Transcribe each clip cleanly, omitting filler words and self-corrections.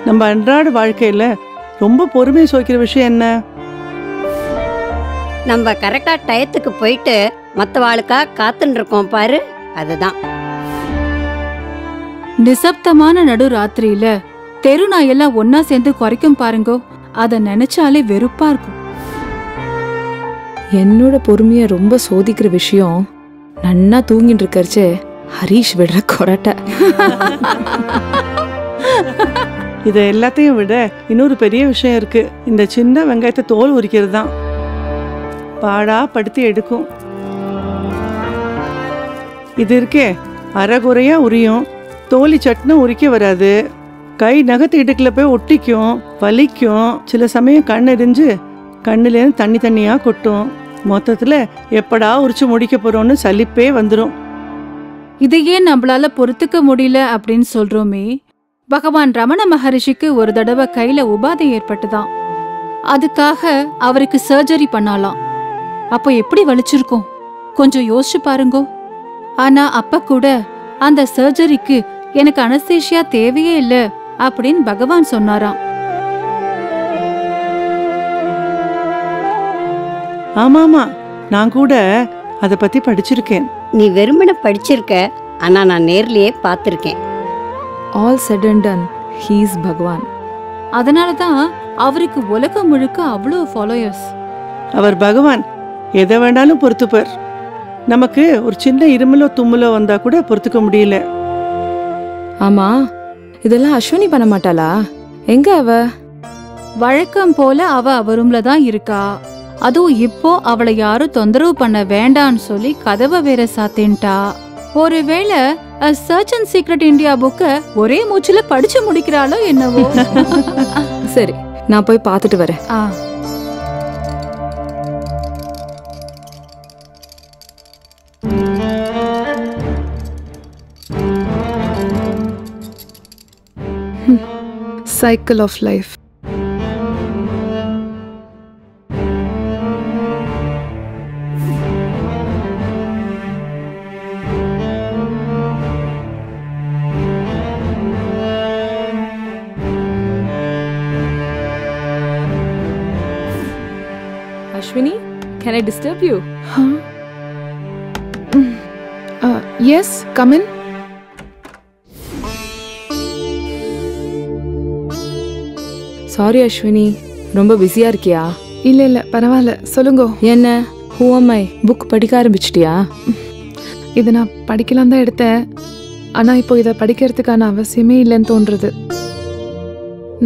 நம்ம அன்றாட வாழ்க்கையில ரொம்ப பொறுமையை சோக்கிற விஷயம் என்ன? நம்ம கரெக்டா டயத்துக்கு போயிட்டு மற்றவாளுக்கா காத்துன்னு இருக்கோம் பாரு, அதுதான். நிசப்தமான நடு ராத்திரியில தெரு நாயெல்லாம் ஒன்னா சேர்ந்து குறைக்கும் பாருங்கோ, அத நினைச்சாலே வெறுப்பா இருக்கும். என்னோட பொறுமைய ரொம்ப சோதிக்கிற விஷயம், நன்னா தூங்கிட்டு இருக்கறச்சே ஹரீஷ் விடுற கொரட்டை. இதை எல்லாத்தையும் விட இன்னொரு பெரிய விஷயம் இருக்கு. இந்த சின்ன வெங்காயத்தை தோல் உரிக்கிறது தான் பாடா படுத்தி எடுக்கும். இது இருக்கே, அரைகுறையா உரியும், தோலி சட்னம் உரிக்க வராது, கை நகத்து இடுக்குல போய் ஒட்டிக்கும், வலிக்கும், சில சமயம் கண் எரிஞ்சு கண்ணுலேருந்து தண்ணி தண்ணியா கொட்டும். மொத்தத்துல எப்படா உரிச்சு முடிக்க போறோம்னு சலிப்பே வந்துடும். இதையே நம்மளால பொறுத்துக்க முடியல அப்படின்னு சொல்றோமே. பகவான் ரமண மகரிஷிக்கு ஒரு தடவை கையில உபாதை ஏற்பட்டுதான். அதுக்காக அவருக்கு சர்ஜரி பண்ணாலாம். அப்போ எப்படி வலிச்சிருக்கும் கொஞ்சம் யோசிச்சு பாருங்கோ. ஆனா அப்ப கூட அந்த சர்ஜரிக்கு எனக்கு அனஸ்தேஷியா தேவையே இல்ல அப்படின்னு பகவான் சொன்னாராம். ஆமாமா, நான் கூட அதை பத்தி படிச்சிருக்கேன். நீ வெறுமனை படிச்சிருக்க, ஆனா நான் நேர்லயே பார்த்திருக்கேன். All said and done, he is பகவான். அதனாலதான் அவருக்கு உலகம் முழுக்க அவ்வளோ ஃபாலோயர்ஸ். அவர் பகவான், எதை வேணாலும் பொறுத்துப்பார். நமக்கு ஒரு சின்ன இருமலோ தும்முலோ வந்தா கூட பொறுத்துக்க முடியல. ஆமா, இதெல்லாம் அஸ்வினி பண்ண மாட்டாளா? எங்க அவ? வழக்கம் போல அவ ரூம்ல தான் இருக்கா. அதுவும் இப்போ அவளை யாரும் தொந்தரவு பண்ண வேண்டான்னு சொல்லி கதவை வேற சாத்தின்ட்டா. ஒருவேளை சர்ச் அண்ட் சீக்ரெட் இந்தியா புக்க ஒரே மூச்சுல படிச்சு முடிக்கிறாளோ என்னவோ. சரி, நான் போய் பார்த்துட்டு வரேன். Cycle of life. Ashwini, can I disturb you? Huh? Yes, come in. Sorry Ashwini, ரொம்ப பிஸியா இருக்கியா? இல்ல பரவாயில்ல, சொல்லுங்க. என்ன, who am I? புக் படிக்க ஆரம்பிச்சிட்டியா? இதை நான் படிக்கலாம் தான் எடுத்தேன், ஆனா இப்போ இதை படிக்கிறதுக்கான அவசியமே இல்லைன்னு தோன்றுறது.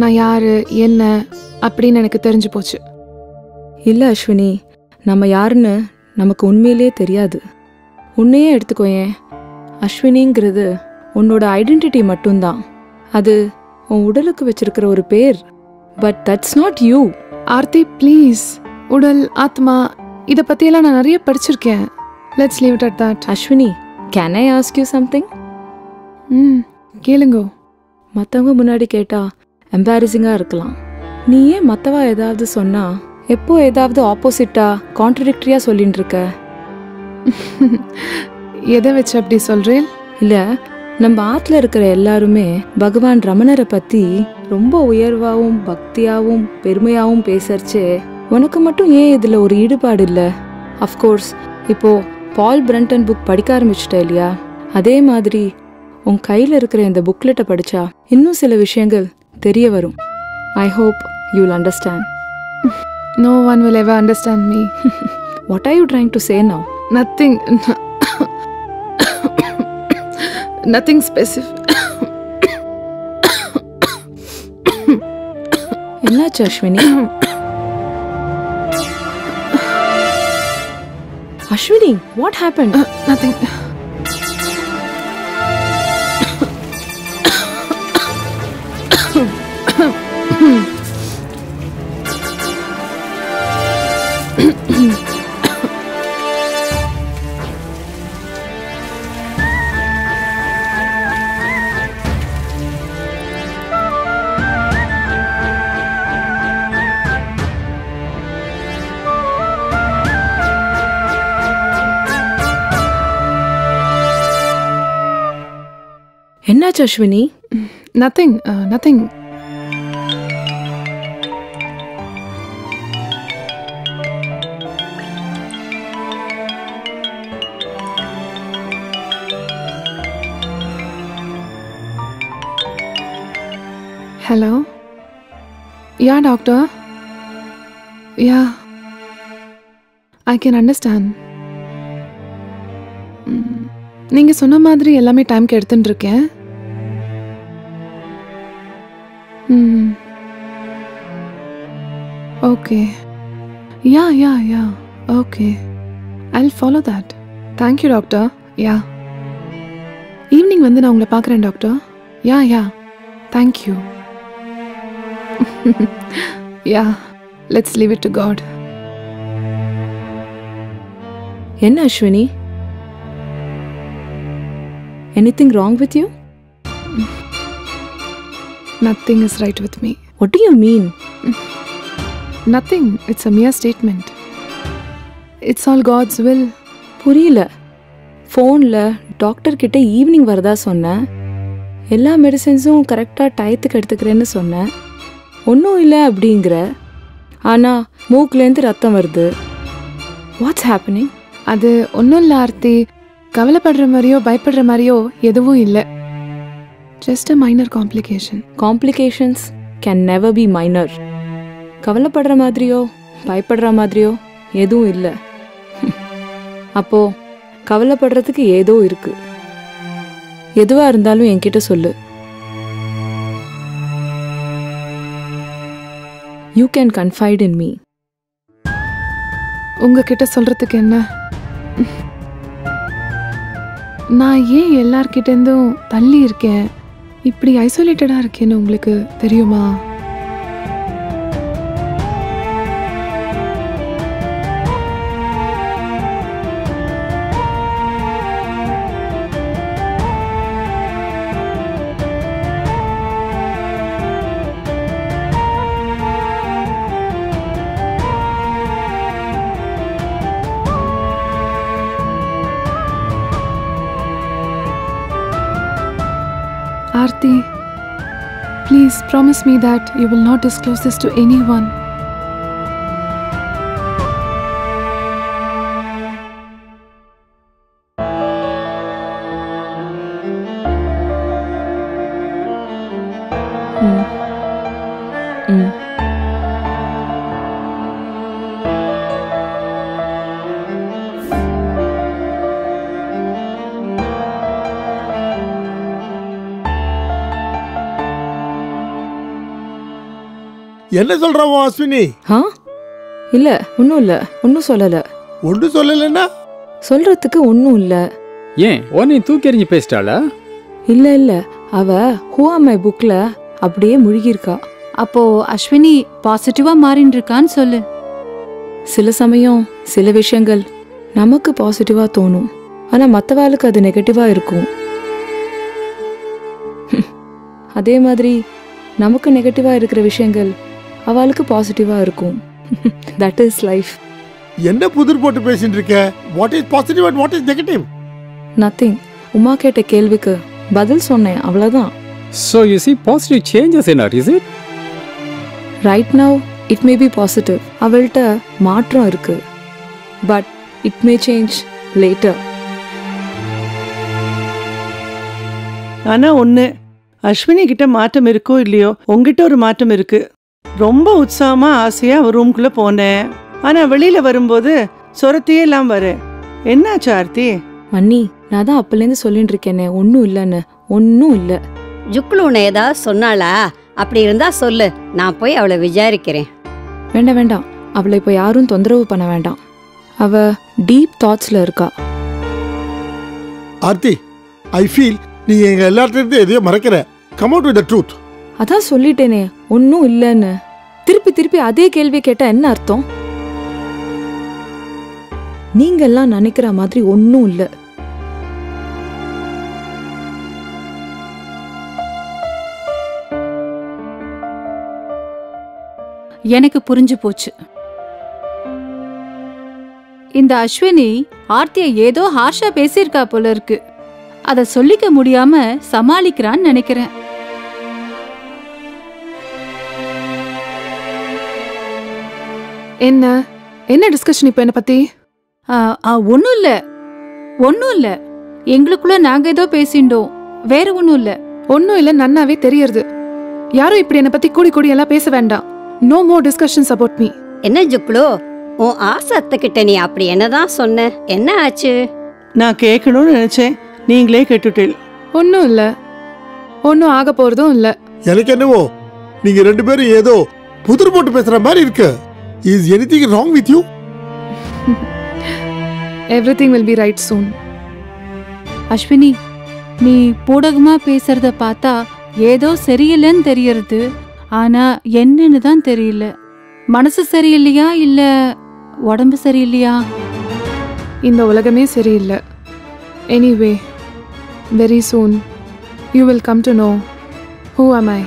நான் யாரு என்ன அப்படின்னு எனக்கு தெரிஞ்சு போச்சு. இல்ல அஸ்வினி, நம்ம யாருன்னு நமக்கு உண்மையிலேயே தெரியாது. உன்னையே எடுத்துக்கோயேன். அஸ்வினிங்கிறது உன்னோட ஐடென்டிட்டி மட்டும்தான். அது உன் உடலுக்கு வச்சிருக்கிற ஒரு பேர். But that's not you. Aarthi please, உடல் ஆத்மா இதை பற்றியெல்லாம் நான் நிறைய படிச்சிருக்கேன். Let's leave it at that. Ashwini, can I ask you something? கேளுங்கோ. மற்றவங்க முன்னாடி கேட்டா எம்பாரசிங்காக இருக்கலாம். நீயே மற்றவா ஏதாவது சொன்னா எப்போ ஏதாவது ஆப்போசிட்டா கான்ட்ரடிக்டரியா சொல்லிட்டு இருக்க. எதை வச்சு அப்படி சொல்றேன்? இல்லை, நம்ம ஆத்துல இருக்கிற எல்லாருமே பகவான் ரமணரை பத்தி ரொம்ப உயர்வாகவும் பக்தியாகவும் பெருமையாகவும் பேசறச்சே உனக்கு மட்டும் ஏன் இதுல ஒரு ஈடுபாடு இல்லை? அஃப்கோர்ஸ் இப்போ பால் பிரண்டன் புக் படிக்க ஆரம்பிச்சிட்ட இல்லையா? அதே மாதிரி உன் கையில் இருக்கிற இந்த புக்லெட்டை படிச்சா இன்னும் சில விஷயங்கள் தெரிய வரும். I hope you will understand. No one will ever understand me. What are you trying to say now? Nothing. Nothing specific. என்னாச்சு Ashwini? Ashwini, what happened? Nothing. என்னாச்சு Ashwini? Nothing. Hello yeah doctor yeah I can understand. நீங்க சொன்ன மாதிரி எல்லாமே டைம்க்கு எடுத்துட்டு இருக்கேன். Okay yeah yeah yeah okay I'll follow that. Thank you doctor. Yeah evening வந்து நான் உங்களை பார்க்குறேன் doctor. Yeah yeah thank you. Yeah let's leave it to God. என்ன Ashwini, anything wrong with you? Nothing is right with me. What do you mean? Nothing. It's a mere statement. It's all God's will. புரியல. ஃபோனில் doctor கிட்ட evening வரதா சொன்னேன். எல்லா மெடிசன்ஸும் கரெக்டாக டயத்துக்கு எடுத்துக்கிறேன்னு சொன்னேன். ஒன்றும் இல்லை அப்படிங்கிற. ஆனால் மூக்குலேருந்து ரத்தம் வருது. What's happening? அது ஒன்றும் இல்லை ஆர்த்தி. கவலைப்படுற மாதிரியோ பயப்படுற மாதிரியோ எதுவும் இல்லை. Just a minor complication. Complications can never be minor. கவலைப்படுற மாதிரியோ பயப்படுற மாதிரியோ எதுவும் இல்லை. அப்போ கவலைப்படுறதுக்கு ஏதோ இருக்கு. எதுவாக இருந்தாலும் என்கிட்ட சொல்லு. You can confide in me. உங்ககிட்ட சொல்றதுக்கு என்ன? நான் ஏன் எல்லார்கிட்டேருந்தும் தள்ளி இருக்கேன், இப்படி ஐசோலேட்டடாக இருக்கேன்னு உங்களுக்கு தெரியுமா? Aarti, please promise me that you will not disclose this to anyone. என்ன சொல்றவோ அஸ்வினி? இல்ல ஒன்றும் இல்லை, ஒன்றும் சொல்லலை. ஒன்றும் சொல்லலைன்னா? சொல்றதுக்கு ஒன்றும் இல்லை. ஏன் உன்னை தூக்கி எறிஞ்சு பேசிட்டாளா? இல்லை இல்லை, அவ ஹூ ஆம் மை புக்கில் அப்படியே முழுகியிருக்கா. அப்போ அஸ்வினி பாசிட்டிவா மாறின்னு இருக்கான்னு சொல்லு. சில சமயம் சில விஷயங்கள் நமக்கு பாசிட்டிவா தோணும், ஆனால் மற்றவாளுக்கு அது நெகட்டிவாக இருக்கும். அதே மாதிரி நமக்கு நெகட்டிவாக இருக்கிற விஷயங்கள் அவளுக்கு பாசிட்டிவாக இருக்கும். That is life. என்ன புதிர் போட்டு பேசிட்டு இருக்க? What is positive and what is negative? Nothing. Uma கேட்ட கேள்விக்கு பதில் சொன்னேன், அவ்வளோதான். So you see positive changes in her, is it? Right now it may be positive. அவள்கிட்ட மாற்றம் இருக்கு. But it may change later. ஆனா ஒண்ணு, அஸ்வினி கிட்ட மாற்றம் இருக்கோ இல்லையோ, உங்ககிட்ட ஒரு மாற்றம் இருக்கு. ரொம்ப உற்சாகமா ஆசையா ஒரு ரூம்குள்ள போனேன், ஆனா வெளியில வரும்போது சொரத்தையே எல்லாம் வர. என்னாச்சு ஆர்த்தி? மன்னி, நான் தான் அப்பலேருந்து சொல்லிட்டு இருக்கேனே, ஒன்றும் இல்லைன்னு. ஒன்றும் இல்லை. ஜுக்குலு உன்னை ஏதாவது சொன்னாளா? அப்படி இருந்தா சொல்லு, நான் போய் அவளை விசாரிக்கிறேன். வேண்டாம் வேண்டாம், அவளை இப்போ யாரும் தொந்தரவு பண்ண வேண்டாம். அவ டீப் தாட்ஸ்ல இருக்கா. ஆர்த்தி, ஐ ஃபீல் நீ எங்க எல்லார்ட்ட எதையோ மறைக்கிற. Come out with the truth. அதான் சொல்லிட்டேனே, ஒன்றும் இல்லைன்னு. திருப்பி திருப்பி அதே கேள்வி கேட்டா என்ன அர்த்தம்? நீங்க எல்லாம் நினைக்கிற மாதிரி ஒன்றும் இல்லை. எனக்கு புரிஞ்சு போச்சு. இந்த அஸ்வினி ஆர்த்திய ஏதோ ஹார்ஷா பேசியிருக்கா போல இருக்கு. அத சொல்லிக்க முடியாம சமாளிக்கிறான்னு நினைக்கிறேன். என்ன என்ன டிஸ்கஷன் இப்போ என்ன பத்தி? ஒன்னும் இல்ல, ஒன்னும் இல்ல. எங்களுக்குள்ள நாங்க ஏதோ பேசிண்டோம், வேற ஒன்னும் இல்ல. ஒன்றும் இல்லை, நன்னாவே தெரியறது. யாரும் இப்படி என்னை பத்தி கூடி கூடி எல்லாம் பேச வேண்டாம். No more discussions about me. என்ன ஜுக்லு, உன் ஆசை அத்தைக்கிட்ட நீ அப்படி என்னதான் சொன்ன? என்ன ஆச்சு? நான் கேட்கணும்னு நினைச்சேன், நீங்களே கேட்டுட்டேன். ஒன்றும் இல்லை, ஒன்றும் ஆக போறதும் இல்லை. எனக்கு என்னவோ நீங்க 2 பேரும் ஏதோ புதிர் போட்டு பேசுற மாதிரி இருக்கு. Is anything wrong with you? Everything will be right soon. Ashwini, நீ பூடகமா பேசுறத பார்த்தா ஏதோ சரியில்லைன்னு தெரியறது. ஆனா என்னன்னு தான் தெரியல. மனசு சரியில்லையா இல்ல உடம்பு சரியில்லையா? இந்த உலகமே சரியில்லை. Anyway, very soon you will come to know who am I.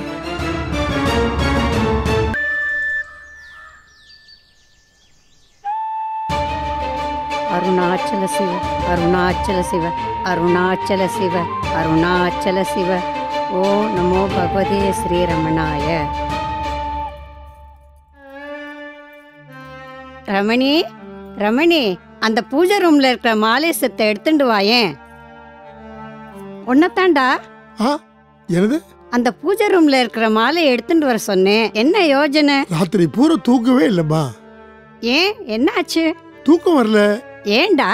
Arunachala Shiva, Arunachala Shiva, Arunachala Shiva, Arunachala Shiva. ஓ நமோ பகவதே ஸ்ரீரமணாய. ரமணி, ரமணி, அந்த பூஜை ரூம்ல இருக்கிற மாலேசத்தை எடுத்துட்டு வாயேன். ஒன்னத்தாண்டா. என்னது? அந்த பூஜை ரூம்ல இருக்கிற மாலை எடுத்துட்டு வர சொன்னேன். என்ன யோஜனை? ராத்திரி பூரா தூக்கவே இல்லம்மா. ஏன், என்னாச்சு? தூக்கம் வரல. ஏண்டா?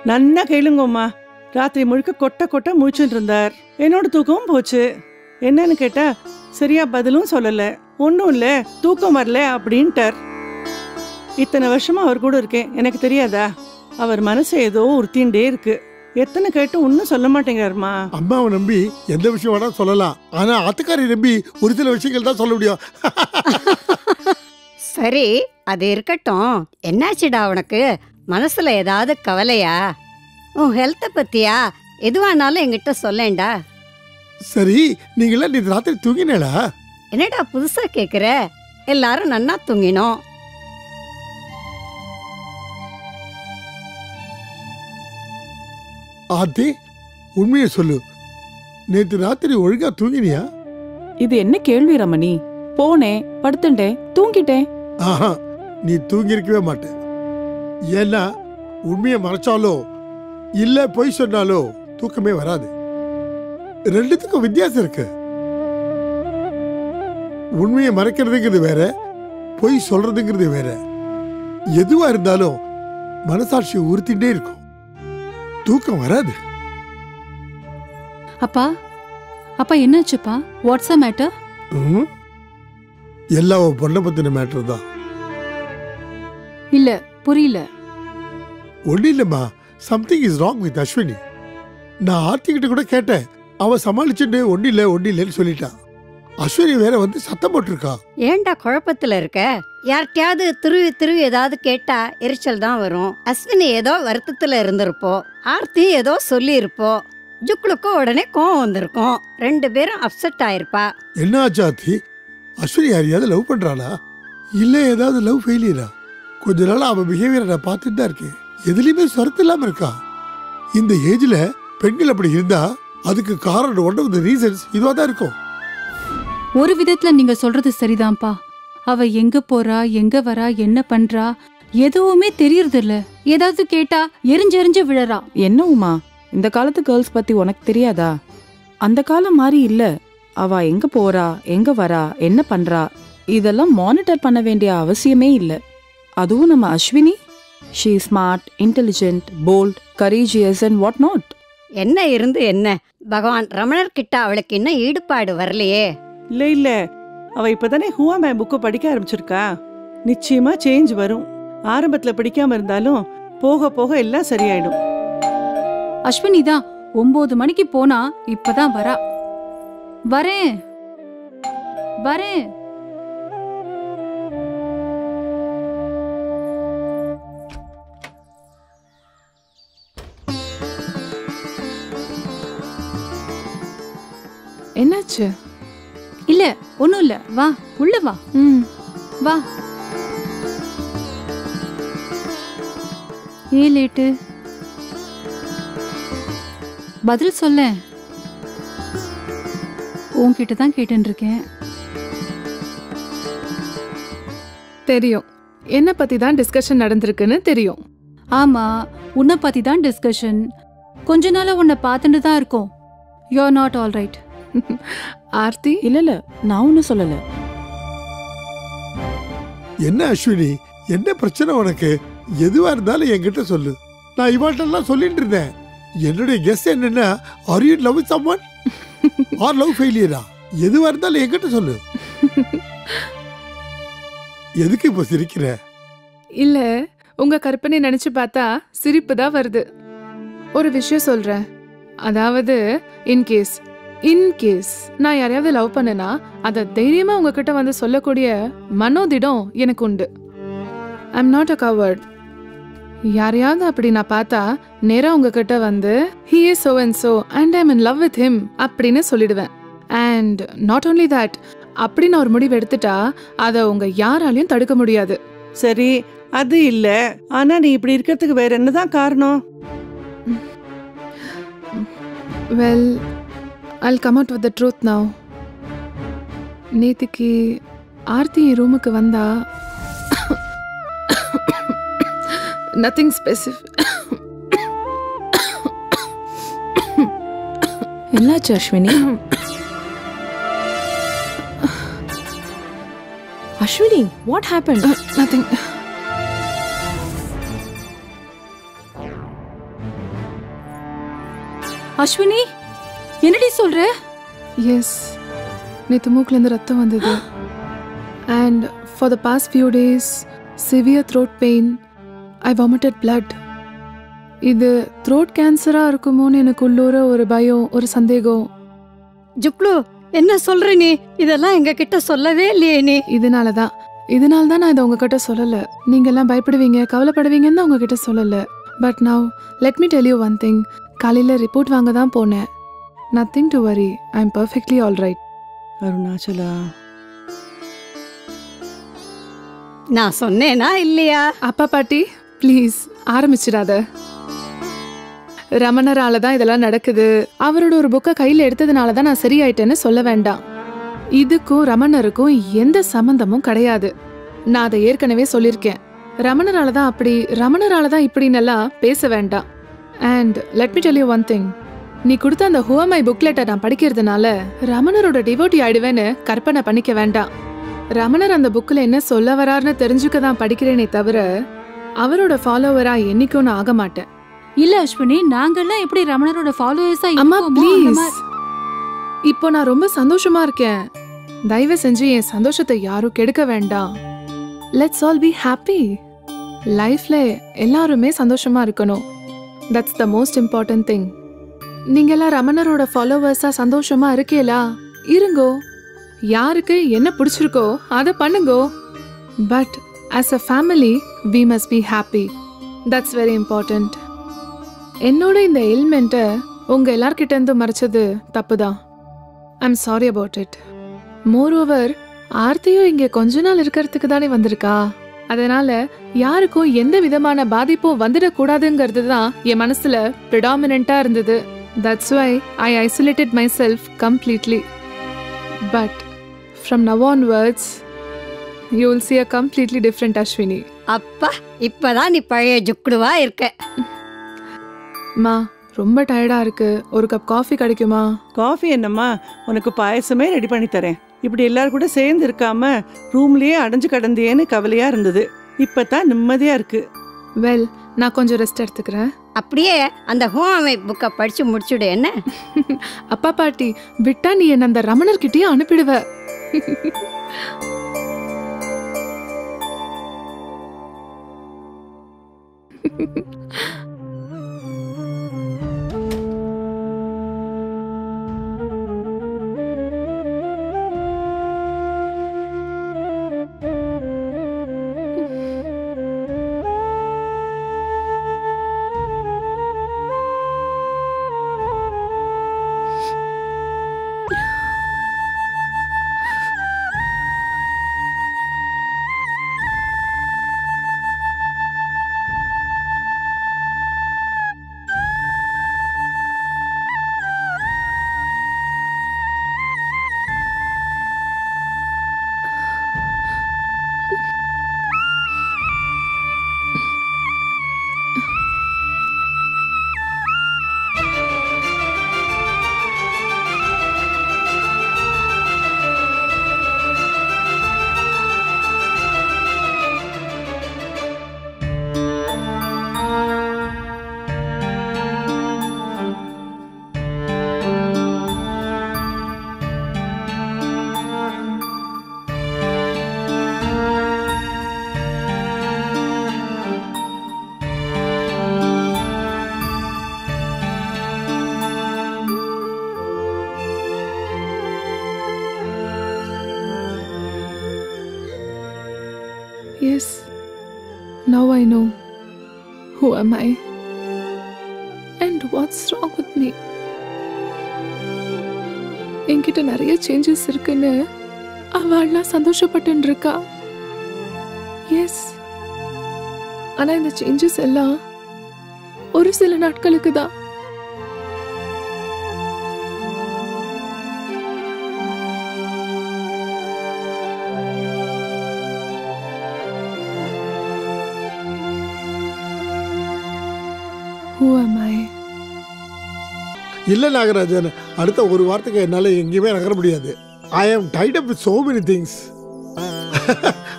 நன்னா கேளுங்கம்மா. ராத்திரி முழுக்க கொட்ட கொட்ட முழிச்சுட்டு இருந்தார். என்னோட தூக்கமும் போச்சு. என்னன்னு கேட்டா சரியா பதிலும் சொல்லல. ஒன்றும் இல்லை, தூக்கம் வரல அப்படின்ட்டார். இத்தனை வருஷமா அவர் கூட இருக்கேன், எனக்கு தெரியாதா? அவர் மனசு ஏதோ உறுத்திண்டே இருக்கு. எத்தனை கேட்டு ஒன்னும் சொல்ல மாட்டேங்கிறாருமா. அம்மாவை நம்பி எந்த விஷயம் வேணா சொல்லலாம், ஆனா ஆத்துக்காரி நம்பி ஒரு சில விஷயங்கள் தான் சொல்ல முடியும். சரி, அது இருக்கட்டும். என்னாச்சுடா உனக்கு? மனசுல ஏதாவது கவலையா? உன் ஹெல்த்த பத்தியா? எதுவானாலும் என்கிட்ட சொல்லேன்டா. சரி, நீங்களா நீ ராத்திரி தூங்கினேடா? என்னடா புதுசா கேக்குற? எல்லாரும் நன்னா தூங்கினோம். ஆத்தி, உண்மையை சொல்லு, நேற்று ராத்திரி ஒழுங்கா தூங்கினியா? இது என்ன கேள்வி ரமணி? போனேன், படுத்துட்டேன், தூங்கிட்டேன். ஆஹா, நீ தூங்கி இருக்கவே மாட்டே. ஏன்னா உண்மையை மறைச்சாலோ இல்ல பொய் சொன்னாலோ தூக்கமே வராது. ரெண்டுத்துக்கும் வித்தியாசம் இருக்கு. உண்மையை மறைக்கிறதுங்கிறது வேற, பொய் சொல்றதுங்கிறது வேற. எதுவா இருந்தாலும் மனசாட்சி உறுத்திட்டே இருக்கும், தூக்கம் வராது. அப்பா, அப்பா என்னாச்சுப்பா? What's a matter? எல்லாம் பொண்ணை பத்தின மேட்டர் தான். இல்ல, புரியல. ஒன்னும் இல்லம்மா, something is wrong with Ashwini. நான் ஆர்த்திக்கிட்ட கூட கேட்டேன், அவ சமாளிச்சுட்டு ஒன்னும் இல்லைன்னு சொல்லிட்டான். அஸ்வினி வேற வந்து சத்தம் போட்டிருக்கா. ஏண்டா குழப்பத்துல இருக்க? யார்கிட்டயாவது திருவி திருவி ஏதாவது கேட்டா எரிச்சல் தான் வரும். அஸ்வினி ஏதோ வருத்தத்துல இருந்திருப்போ, ஆர்த்தி ஏதோ சொல்லி இருப்போ, ஜுக்லுக்கு உடனே கோவம் வந்திருக்கும். 2 பேரும் அப்செட் ஆயிருப்பா. என்ன ஆச்சு ஆர்த்தி? அஸ்வினி யாரையாவது லவ் பண்றாளா இல்ல ஏதாவது லவ் ஃபெயிலியரா? கொஞ்ச நாள் அவ பிஹேவியரை நான் பார்த்துட்டு தான் இருக்கேன். எதுலயுமே சொரத்து இல்லாம இருக்கா. இந்த ஏஜ்ல பெண்கள் அப்படி இருந்தா அதுக்கு காரணம் ஒன் ஆஃப் தி ரீசன்ஸ் இதுவா தான் இருக்கும். ஒரு விதத்துல நீங்க சொல்றது சரிதான்ப்பா. அவ எங்க போறா, எங்க வரா, என்ன பண்றா எதுவுமே தெரியறது இல்ல. ஏதாவது கேட்டா எரிஞ்செரிஞ்சு விழறா. என்ன உமா, இந்த காலத்து கேர்ள்ஸ் பத்தி உனக்கு தெரியாதா? அந்த காலம் மாதிரி இல்ல. அவ எங்க போறா, எங்க வரா, என்ன பண்றா இதெல்லாம் மானிட்டர் பண்ண வேண்டிய அவசியமே இல்ல. அதுவும் நம்ம Ashwini, she smart, intelligent, bold, courageous and what not. என்ன இருந்து என்ன, பகவான் ரமணர் கிட்ட அவளுக்கு இன்னும் ஈடுபாடு வரலையே. இல்ல, அவ இப்பதானே ஹூவா மை புக்கு படிக்க ஆரம்பிச்சிருக்கா. நிச்சயமா சேஞ்ச் வரும். ஆரம்பத்துல பிடிக்காம இருந்தாலும் போக போக எல்லாம் சரியாயிடும். அஸ்வினி தான் 9 மணிக்கு போனா இப்பதான் வரா. வரேன் வரேன். என்னாச்சு? இல்ல, ஒண்ணும் இல்ல. வா, உள்ள வா. வா. ஏன் லேட்டு? பதில் சொல்ல. உன்கிட்ட தான் கேட்டுன்னு இருக்கேன். தெரியும், என்ன பத்தி தான் டிஸ்கஷன் நடந்திருக்குன்னு தெரியும். ஆமா, உன்னை பத்தி தான் டிஸ்கஷன். கொஞ்ச நாளா உன்னை பார்த்துட்டு தான் இருக்கோம். You are not all right. Aarthi இல்ல நான் ஒன்னும் சொல்லல. என்ன அஸ்வினி, என்ன பிரச்சனை உனக்கு? எதுவா இருந்தாலும் என்கிட்ட சொல்லு. நான் இவாட்டெல்லாம் சொல்லிட்டு இருந்தேன். என்னுடைய கெஸ் என்னன்னா, are you in love with someone or love ஃபெயிலியரா? எதுவா இருந்தாலும் என்கிட்ட சொல்லு. எதுக்கு இப்ப சிரிக்கிற? இல்ல, உங்க கற்பனை நினைச்சு பார்த்தா சிரிப்பு தான் வருது. ஒரு விஷயம் சொல்றேன். அதாவது இன்கேஸ் நான் யாரையாவது லவ் பண்ணனா அதை தைரியமா உங்ககிட்ட வந்து சொல்லக்கூடிய மனோதிடம் எனக்கு உண்டு. I am not a coward. யாரையாவது அப்படி நான் பார்த்தா நேரா உங்ககிட்ட வந்து he is so and so and I am in love with him அப்படின்னு சொல்லிடுவேன். அண்ட் நாட் ஓன்லி தட், அப்படி நான் ஒரு முடிவு எடுத்துட்டா அதை உங்க யாராலையும் தடுக்க முடியாது. சரி, அது இல்ல. ஆனா நீ இப்படி இருக்கிறதுக்கு வேற என்னதான் காரணம்? Well, I'll come out with the truth now. நேத்திக்கு ஆர்த்தி ரூமுக்கு வந்தா nothing specific. என்னாச்சு Ashwini? Ashwini, what happened? Nothing. Ashwini, என்னடி சொல்ற? Yes, நேத்து மூக்குலேருந்து ரத்தம் வந்தது. And for the past few days, severe throat pain. I vomited blood. இது throat கேன்சரா இருக்குமோன்னு எனக்கு உள்ளூர ஒரு பயம், ஒரு சந்தேகம். ஜுக்லு, என்ன சொல்ற நீ? இதெல்லாம் எங்க கிட்ட சொல்லவே இல்லையே நீ. இதனால தான் நான் இதை உங்ககிட்ட சொல்லல. நீங்க எல்லாம் பயப்படுவீங்க, கவலைப்படுவீங்கன்னு தான் உங்ககிட்ட சொல்லல. But now let me tell you one thing. காலையில ரிப்போர்ட் வாங்க தான் போனேன். Nothing to worry, I am perfectly all right. Arunachala, நான் சொன்னேனா இல்லையா? அப்பா பாட்டி ப்ளீஸ் ஆரம்பிச்சிடாத. ரமணரால தான் இதெல்லாம் நடக்குது, அவரோட ஒரு புக்கை கையில் எடுத்ததுனால தான் நான் சரியாயிட்டேன்னு சொல்ல வேண்டாம். இதுக்கும் ரமணருக்கும் எந்த சம்பந்தமும் கிடையாது. நான் அதை ஏற்கனவே சொல்லியிருக்கேன். ரமணரால தான் இப்படின்னெல்லாம் பேச வேண்டாம். And let me tell you one thing. நீ கொடுத்த அந்த ஹூ அம் ஐ புக்லெட்டை நான் படிக்கிறதுனால ரமணரோட டிவோட்டி ஆயிடுவேன்னு கற்பனை பண்ணிக்க வேண்டாம். ரமணர் அந்த புக்கில் என்ன சொல்ல வராருன்னு தெரிஞ்சுக்க தான் படிக்கிறேனே தவிர அவரோட ஃபாலோவரா என்னைக்கும் நான் ஆக மாட்டேன். இல்ல அஸ்வினி, நாங்கெல்லாம் எப்படி ரமணரோட ஃபாலோவர்ஸா அம்மா இருக்கோமோ அந்த ப்ளீஸ். மாதிரி- இப்போ நான் ரொம்ப சந்தோஷமா இருக்கேன். தயவு செஞ்சு என் சந்தோஷத்தை யாரும் கெடுக்க வேண்டாம். Let's all be happy. லைஃப்ல எல்லாருமே சந்தோஷமா இருக்கணும். That's the most important thing. நீங்க எல்லாம் ரமணரோட ஃபாலோவர்ஸா சந்தோஷமா இருக்கீங்களா? இருங்கோ. யாருக்கு என்ன பிடிச்சிருக்கோ அதை பண்ணுங்கோ. But as a family we must be happy. That's very important. என்னோட இந்த எலிமெண்ட்டை உங்க எல்லார்கிட்ட இருந்து மறைச்சது தப்புதான். I am sorry about it. More, ஆர்த்தியும் இங்க கொஞ்ச நாள் இருக்கிறதுக்கு தானே வந்திருக்கா. அதனால யாருக்கும் எந்த விதமான பாதிப்பும் வந்துடக்கூடாதுங்கிறது தான் என் மனசுல ப்ரிடாமினண்டா இருந்தது. That's why I isolated myself completely. But from now onwards you will see a completely different Ashwini. அப்பா, இப்பதான் நீ பழைய ஜுக்லுவா இருக்க. மா, ரொம்ப டயர்டா இருக்கு. ஒரு கப் காஃபி கிடைக்குமா? காஃபி என்னம்மா, உனக்கு பாயசமே ரெடி பண்ணி தரேன். இப்படி எல்லாரும் கூட சேர்ந்து இருக்காம ரூம்லயே அடைஞ்சு கடந்தியேன்னு கவலையா இருந்தது. இப்பதான் நிம்மதியா இருக்கு. வெல், நான் கொஞ்சம் ரெஸ்ட் எடுத்துக்கிறேன். அப்படியே அந்த ஹோம் புக்கை படிச்சு முடிச்சுடு. என்ன அப்பா பாட்டி விட்டா நீ என்ன அந்த ரமணர்கிட்டயே அனுப்பிடுவ. Now I know who am I and what's wrong with me. என்கிட்ட நிறைய சேஞ்சஸ் இருக்குன்னு அவள்லாம் சந்தோஷப்பட்டு இருக்கா. எஸ், ஆனா இந்த சேஞ்சஸ் எல்லாம் ஒரு சில நாட்களுக்கு தான். Who am I? இல்லை நாகராஜன், அடுத்த ஒரு வாரத்துக்கு என்னால் எங்கேயுமே நகர முடியாது. I am tied up with so many things.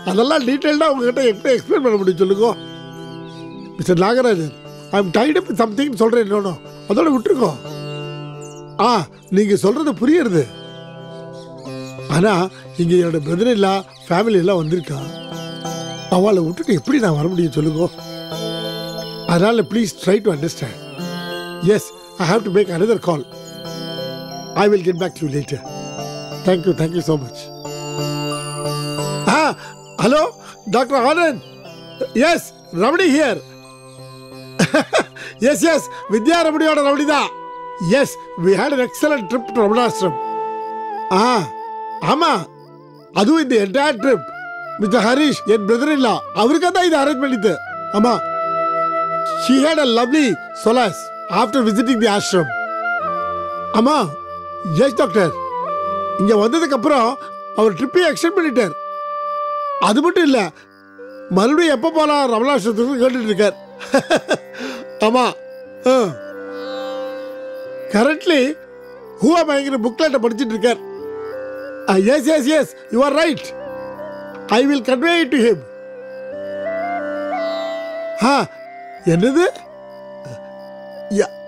அதெல்லாம் டீட்டெயில்டாக உங்ககிட்ட எப்படி எக்ஸ்பிளைன் பண்ண முடியும் சொல்லுங்க mister Nagarajan. I am tied up with something சொல்கிறேன். இன்னொன்று அதோட விட்டுருக்கோம். நீங்கள் சொல்கிறது புரியுறது. ஆனால் இங்கே என்னோட பிரதர் இல்லா ஃபேமிலி எல்லாம் வந்திருக்கா. அவளை விட்டுட்டு எப்படி நான் வர முடியும் சொல்லுங்க. அதனால் please try to understand. Yes, I have to make another call. I will get back to you later. Thank you so much. Hello, Dr. Anand. Yes, Ramani here. yes, Vidya Ramani oda Ramani da. Yes, we had an excellent trip to Ramanashram. Ama, adu in the entire trip, Mr. Harish, your brother-in-law, avrukku da idu arrange pannithu. Ama, she had a lovely solace after visiting the ashram. அம்மா, yes doctor, இங்க வந்ததுக்கு அப்புறம் அவர் ட்ரிப்பை extend பண்ணிட்டார். அது மட்டும் இல்ல, மறுபடியும் எப்போ போலாம் ரமணாசிரமத்துக்கு கேட்டுட்டு இருக்கார். ஆமா, கரண்ட்லி ஹூ ஆம் ஐங்கிற புக்லெட்டை படிச்சுட்டு இருக்கார். Yes, you are right. I will convey it to him. என்னது?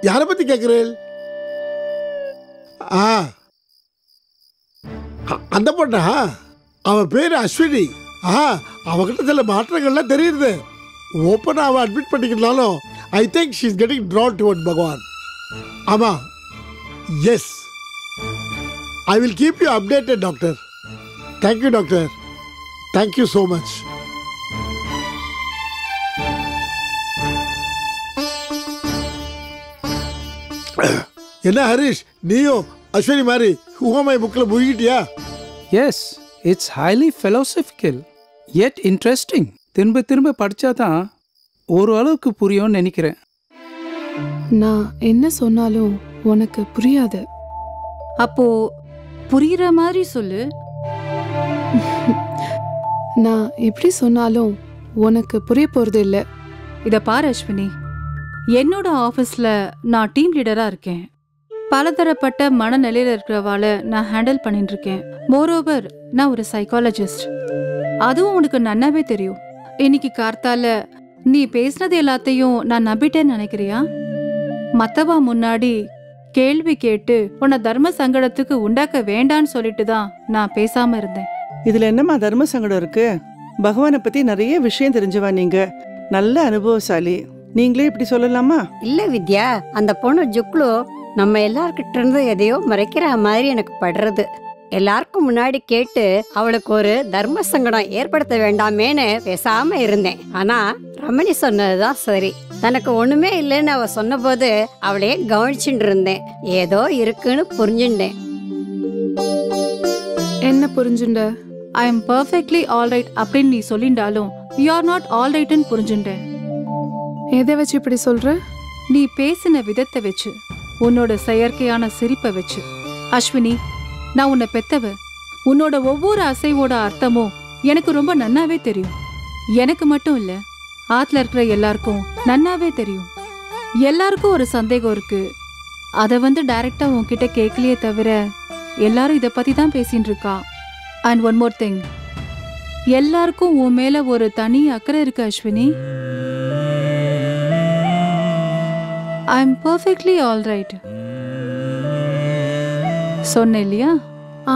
யாரை பத்தி கேட்கிறேன்? அந்த பொண்ணா? அவன் பேரு அஸ்வினி. அவகிட்ட சில மாற்றங்கள்லாம் தெரியுது. ஓப்பனா அவன் அட்மிட் பண்ணிக்கிறனாலும் I think she is getting drawn toward Bhagavan. ஆமா, yes, I will keep you updated doctor. Thank you doctor, thank you so much. என்ன ஹரிஷ், நீயும் அஸ்வினி மாதிரி ஹூமை புக்கில் முழுகிட்டியா? Yes, it's highly philosophical yet interesting. திரும்ப திரும்ப படித்தா தான் ஒரு அளவுக்கு புரியும்னு நினைக்கிறேன். நான் என்ன சொன்னாலும் உனக்கு புரியாது. அப்போ புரியுற மாதிரி சொல்லு. நான் எப்படி சொன்னாலும் உனக்கு புரிய போறது இல்லை. இத பாரு அஸ்வினி, என்னோட ஆஃபீஸ்ல நான் டீம் லீடரா இருக்கேன். பலதரப்பட்ட மனநிலையில இருக்கிறவாளை நான் ஹேண்டில் பண்ணிட்டு இருக்கேன். மோரோவர், நான் ஒரு சைக்காலஜிஸ்ட். அதுவும் உனக்கு நன்னாவே தெரியும். இன்னைக்கு கார்த்தால நீ பேசினது எல்லாத்தையும் நான் நம்பிட்டேன்னு நினைக்கிறியா? மத்தவா முன்னாடி கேள்வி கேட்டு உன்னை தர்ம சங்கடத்துக்கு உண்டாக்க வேண்டான்னு சொல்லிட்டு தான் நான் பேசாம இருந்தேன். இதுல என்னம்மா தர்ம சங்கடம் இருக்கு? பகவானை பத்தி நிறைய விஷயம் தெரிஞ்சவா நீங்க, நல்ல அனுபவசாலி. நீங்களே இப்படி சொல்லலாமா? இல்ல வித்யா, அந்த பொண்ணு ஜுக்லு நம்ம எல்லார்கிட்ட இருந்து எதையோ மறைக்கிற மாதிரி எனக்கு படுறது. எல்லாருக்கும் முன்னாடி கேட்டு அவளுக்கு ஒரு தர்ம சங்கடம் ஏற்படுத்த வேண்டாமேன்னு பேசாம இருந்தேன். ஆனா ரமணி சொன்னதுதான் சரி. தனக்கு ஒண்ணுமே இல்லைன்னு அவ சொன்ன போது அவளையே கவனிச்சுட்டு இருந்தேன். ஏதோ இருக்குன்னு புரிஞ்சுட்டேன். என்ன புரிஞ்சுண்ட? ஐ எம் பர்ஃபெக்ட்லி ஆல்ரைட் அப்படின்னு நீ சொல்லிண்டாலும் யூ ஆர் நாட் ஆல்ரைட்னு புரிஞ்சுட்டேன். எதை வச்சு இப்படி சொல்ற? நீ பேசின விதத்தை வச்சு, உன்னோட செயற்கையான சிரிப்பை வச்சு. அஸ்வினி, நான் உன்னை பெத்தவ. உன்னோட ஒவ்வொரு அசைவோட அர்த்தமும் எனக்கு ரொம்ப நன்னாவே தெரியும். எனக்கு மட்டும் இல்ல, ஆத்துல இருக்கிற எல்லாருக்கும் நன்னாவே தெரியும். எல்லாருக்கும் ஒரு சந்தேகம் இருக்கு. அதை டைரக்டா உன்கிட்ட கேட்கலையே தவிர எல்லாரும் இதை பத்தி தான் பேசிட்டு இருக்கா. அண்ட் ஒன் மோர் திங், எல்லாருக்கும் உன் மேல ஒரு தனி அக்கறை இருக்கு Ashwini. I am perfectly all right. சொன்னேன் இல்லையா?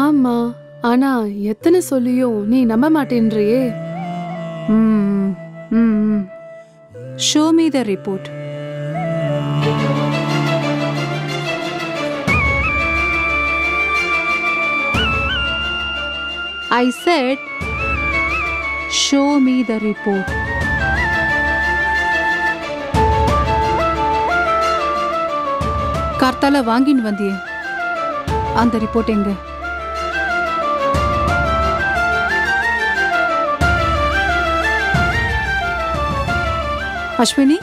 ஆமா, ஆனா எத்தனை சொல்லியும் நீ நம்ப மாட்டேன்றியே. Show me the report. I said, show me the report. கார்த்தால வாங்கின்னு வந்தியே அந்த ரிப்போர்ட் எங்க? அஸ்வினி,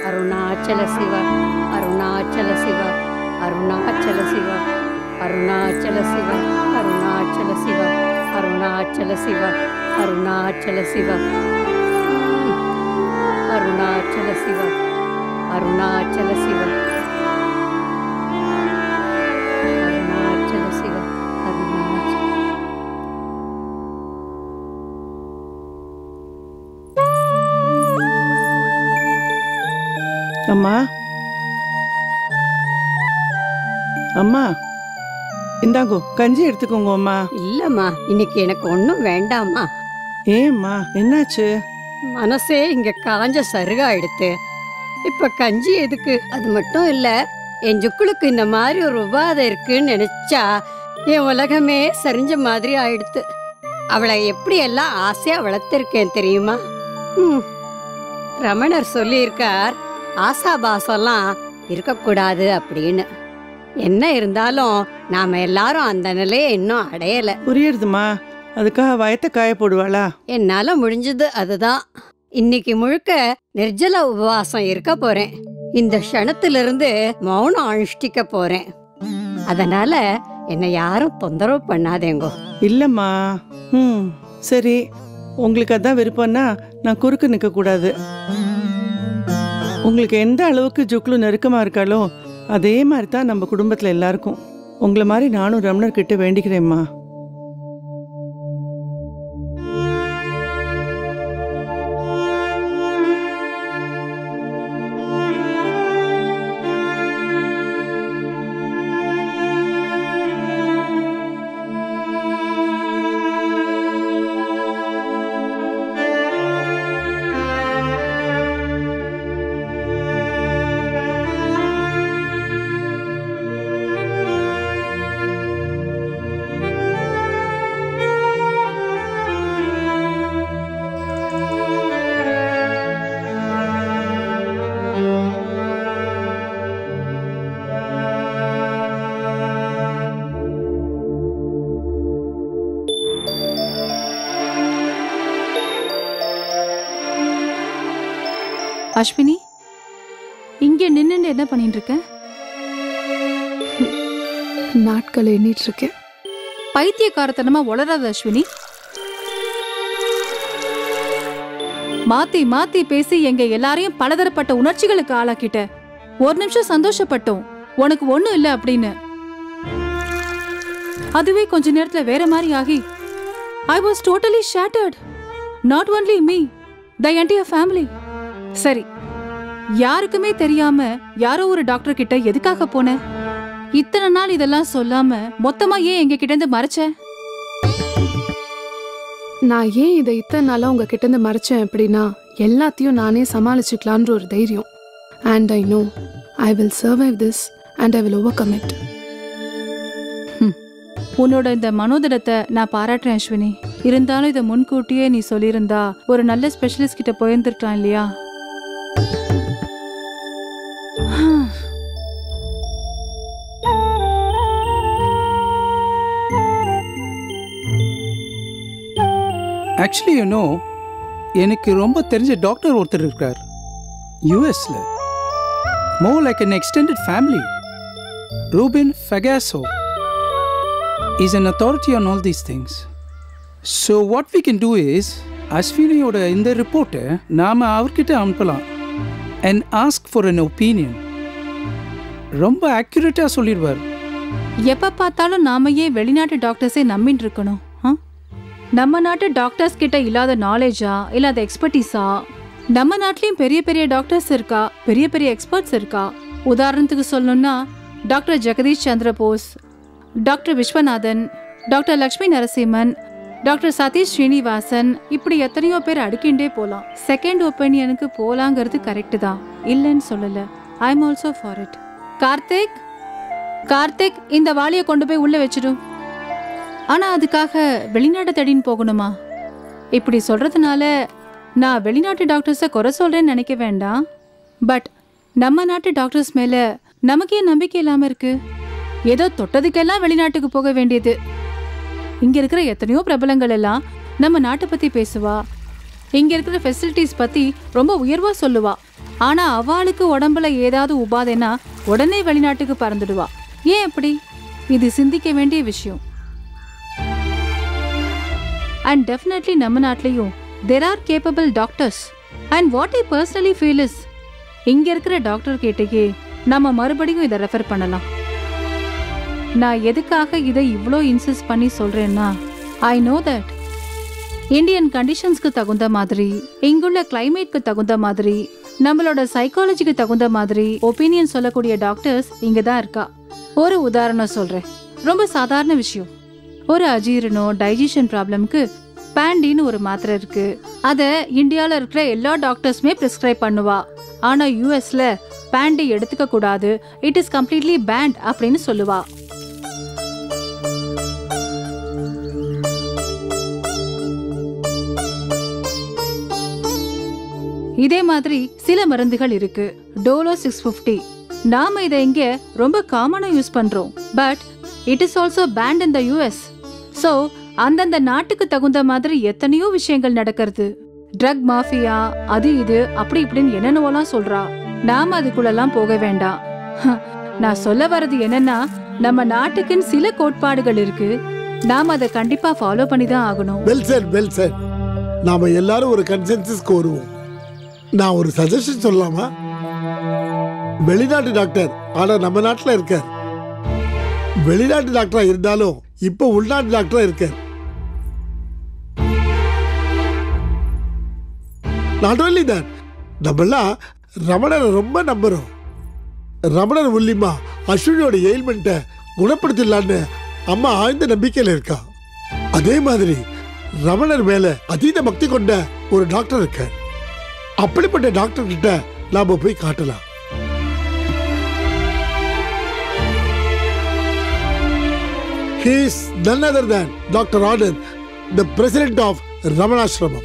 அருணாச்சல சிவ அருணாச்சல சிவ அருணாச்சல சிவ அருணாச்சல சிவ அருணாச்சல சிவ அருணாச்சல சிவ அருணாச்சல சிவ அருணாச்சல சிவ அருணாச்சல சிவ அருணாச்சல சிவ அருணாச்சல. அம்மா அம்மா இந்தாங்கோ கஞ்சி எடுத்துக்கோங்க அம்மா. இல்லம்மா, இன்னைக்கு எனக்கு ஒன்றும் வேண்டாம்மா. ஏம்மா என்னாச்சு? மனசே இங்க காஞ்ச சருகாயிடுத்து. இப்ப கஞ்சி எதுக்கு? அது மட்டும் இல்ல, என் ஜுக்குளுக்கு இந்த மாதிரி ஒரு உபாதை இருக்குன்னு நினைச்சா என் உலகமே சரிஞ்ச மாதிரி ஆயிடுத்து. அவளை எப்படி எல்லாம் ஆசையா வளர்த்திருக்கேன் தெரியுமா? ரமணர் சொல்லியிருக்கார், ஆசாபாசம்லாம் இருக்கக்கூடாது அப்படின்னு. என்ன இருந்தாலும் நாம எல்லாரும் அந்த நிலையை இன்னும் அடையல. புரியுதுமா, அதுக்காக வயத்தை காய போடுவாளா? என்னால முடிஞ்சது அதுதான். இன்னைக்கு முழுக்க நிர்ஜல உபவாசம் இருக்க போறேன். இந்த க்ஷணத்திலிருந்து மௌனம் அனுஷ்டிக்க போறேன். அதனால என்னை யாரும் தொந்தரவு பண்ணாதேங்கோ. இல்லம்மா, சரி, உங்களுக்கு அதான் விருப்பம்னா நான் குறுக்கு நிற்க கூடாது. உங்களுக்கு எந்த அளவுக்கு ஜுக்லு நெருக்கமா இருக்காளோ அதே மாதிரி தான் நம்ம குடும்பத்துல எல்லாருக்கும். உங்களை மாதிரி நானும் ரமணர் கிட்ட வேண்டிக்கிறேம்மா. அஸ்வினி, இங்க நின்னு என்ன பண்ணிட்டு இருக்க? நாட்கள் எண்ணிட்டு இருக்கேன். பைத்தியக்காரத்தனமா வளராத அஸ்வினி. மாத்தி மாத்தி பேசி எங்க எல்லாரையும் பலதரப்பட்ட உணர்ச்சிகளுக்கு ஆளாக்கிட்ட. ஒரு நிமிஷம் சந்தோஷப்பட்டோம் உனக்கு ஒண்ணும் இல்ல அப்படின்னு. அதுவே கொஞ்ச நேரத்துல வேற மாதிரி ஆகி I was totally shattered. Not only me, the entire family. சரி, யாருக்குமே தெரியாம யாரோ ஒரு டாக்டர் கிட்ட எதுக்காக போன? இத்தனை நாள் இதெல்லாம் சொல்லாம மொத்தமா ஏன் எங்க கிட்ட இருந்து மறைச்ச? நான் ஏன் இதை இத்தனை நாளா உங்ககிட்ட இருந்து மறைச்சேன் அப்படின்னா, எல்லாத்தையும் நானே சமாளிச்சுக்கலான்ற ஒரு தைரியம். And I know I will survive this and I will overcome it. உன்னோட இந்த மனோதிடத்தை நான் பாராட்டுறேன் அஸ்வினி. இருந்தாலும் இதை முன்கூட்டியே நீ சொல்லியிருந்தா ஒரு நல்ல ஸ்பெஷலிஸ்ட் கிட்ட போயிருந்துருக்கலாம் இல்லையா? ஆக்சுவலி எனக்கு ரொம்ப தெரிஞ்ச டாக்டர் ஒருத்தர் இருக்கார் யூஎஸ்ல. more like an extended family. Ruben Fagasso is an authority on all these things. So what we can do is, அஸ்வினியோட இந்த ரிப்போர்ட்டை நாம் அவர்கிட்ட அனுப்பலாம் and ask for an opinion. ரொம்ப ஆக்யூரேட்டாக சொல்லிடுவார். எப்ப பார்த்தாலும் நாம ஏன் வெளிநாட்டு டாக்டர்ஸே நம்பிட்டு இருக்கணும்? நம்ம நாட்டு டாக்டர்ஸ் கிட்ட இல்லாத நாலேஜா, இல்லாத எக்ஸ்பர்டீஸா? நம்ம நாட்டிலையும் பெரிய பெரிய டாக்டர்ஸ் இருக்கா, பெரிய பெரிய எக்ஸ்பர்ட்ஸ் இருக்கா. உதாரணத்துக்கு சொல்லணும்னா doctor Jagadish Chandra Bose, doctor Viswanathan, doctor Lakshmi Narasimhan, doctor Satish Srinivasan, இப்படி எத்தனையோ பேர் அடுக்கிண்டே போகலாம். செகண்ட் ஒப்பீனியனுக்கு போலாங்கிறது கரெக்டு தான், இல்லைன்னு சொல்லல. I am also for it. Karthik, Karthik, இந்த வாளியை கொண்டு போய் உள்ள வச்சிடும். ஆனா அதுக்காக வெளிநாட்டை தேடின்னு போகணுமா? இப்படி சொல்றதுனால நான் வெளிநாட்டு டாக்டர்ஸை குறை சொல்றேன்னு நினைக்க வேண்டாம். பட் நம்ம நாட்டு டாக்டர்ஸ் மேல நமக்கு ஏன் நம்பிக்கை இல்லாம இருக்கு? ஏதோ தொட்டதுக்கெல்லாம் வெளிநாட்டுக்கு போக வேண்டியது. இங்க இருக்கிற எத்தனையோ பிரபலங்கள் எல்லாம் நம்ம நாட்டை பத்தி பேசுவா, இங்க இருக்கிற ஃபெசிலிட்டிஸ் பத்தி ரொம்ப உயர்வா சொல்லுவா. ஆனா அவளுக்கு உடம்புல ஏதாவது உபாதைனா உடனே வெளிநாட்டுக்கு பறந்துடுவா. ஏன் அப்படி? இது சிந்திக்க வேண்டிய விஷயம். அண்ட் டெஃபினெட்லி நம்ம நாட்டிலையும் there are capable doctors. And what I personally feel is, இங்க இருக்கிற டாக்டர் கிட்டயே நம்ம மறுபடியும் இதை ரெஃபர் பண்ணலாம். நான் எதுக்காக இதை இவ்வளோ இன்சிஸ்ட் பண்ணி சொல்றேன்னா, ஐ நோ தட் இந்தியன் கண்டிஷன்ஸ்க்கு தகுந்த மாதிரி, இங்குள்ள கிளைமேட்க்கு தகுந்த மாதிரி, நம்மளோட சைக்காலஜிக்கு தகுந்த மாதிரி ஒப்பீனியன் சொல்லக்கூடிய டாக்டர்ஸ் இங்க தான் இருக்கா. ஒரு உதாரணம் சொல்றேன், ரொம்ப சாதாரண விஷயம். ஒரு அஜீரணம், டைஜஷன் ப்ராப்ளம்க்கு பேண்டின்னு ஒரு மாத்திரை இருக்கு. அதை இந்தியாவில் இருக்கிற எல்லா டாக்டர்ஸுமே பிரிஸ்கிரைப் பண்ணுவா. ஆனா யூஎஸ்ல பேண்டி எடுத்துக்க கூடாது, இட் இஸ் கம்ப்ளீட்லி பேண்ட் அப்படின்னு சொல்லுவா. இதே மாதிரி சில மருந்துகள் இருக்கு. டோலோ 650, நாம இதை இங்க ரொம்ப காமனா யூஸ் பண்றோம். But it is also banned in the US. So அந்தந்த நாட்டுக்கு தகுந்த மாதிரி எத்தனையோ விஷயங்கள் நடக்கிறது. ட்ரக் மாஃபியா, அது இது அப்படி இப்படின்னு என்னென்னவோலாம் சொல்றா. நாம அதுக்குள்ளெல்லாம் போக வேண்டாம். நான் சொல்ல வர்றது என்னன்னா, நம்ம நாட்டுக்குன்னு சில கோட்பாடுகள் இருக்கு. நாம அதை கண்டிப்பா ஃபாலோ பண்ணி தான் ஆகணும். Well set, well set. நாம எல்லாரும் ஒரு கன்சென்சஸ்க்கு வருவோம். நான் ஒரு சஜஷன் சொல்லலாமா? வெளிநாட்டு டாக்டர் ஆனா நம்ம நாட்டில் இருக்கார். வெளிநாட்டு டாக்டரா இருந்தாலும் இப்ப உள்நாட்டு டாக்டரா இருக்கார். நாட் ஓன்லி தட், நம்மெல்லாம் ரமணரை ரொம்ப நம்புறோம். ரமணர் மூலியமா அஸ்வினியோட எயில்மெண்ட்டை குணப்படுத்திடலான்னு அம்மா ஆழ்ந்த நம்பிக்கையில் இருக்கா. அதே மாதிரி ரமணர் மேல அதீத பக்தி கொண்ட ஒரு டாக்டர் இருக்க. அப்படிப்பட்ட டாக்டர் கிட்ட நாம போய் காட்டலாம். He is none other than Dr. Anand, the president of Ramanashramam.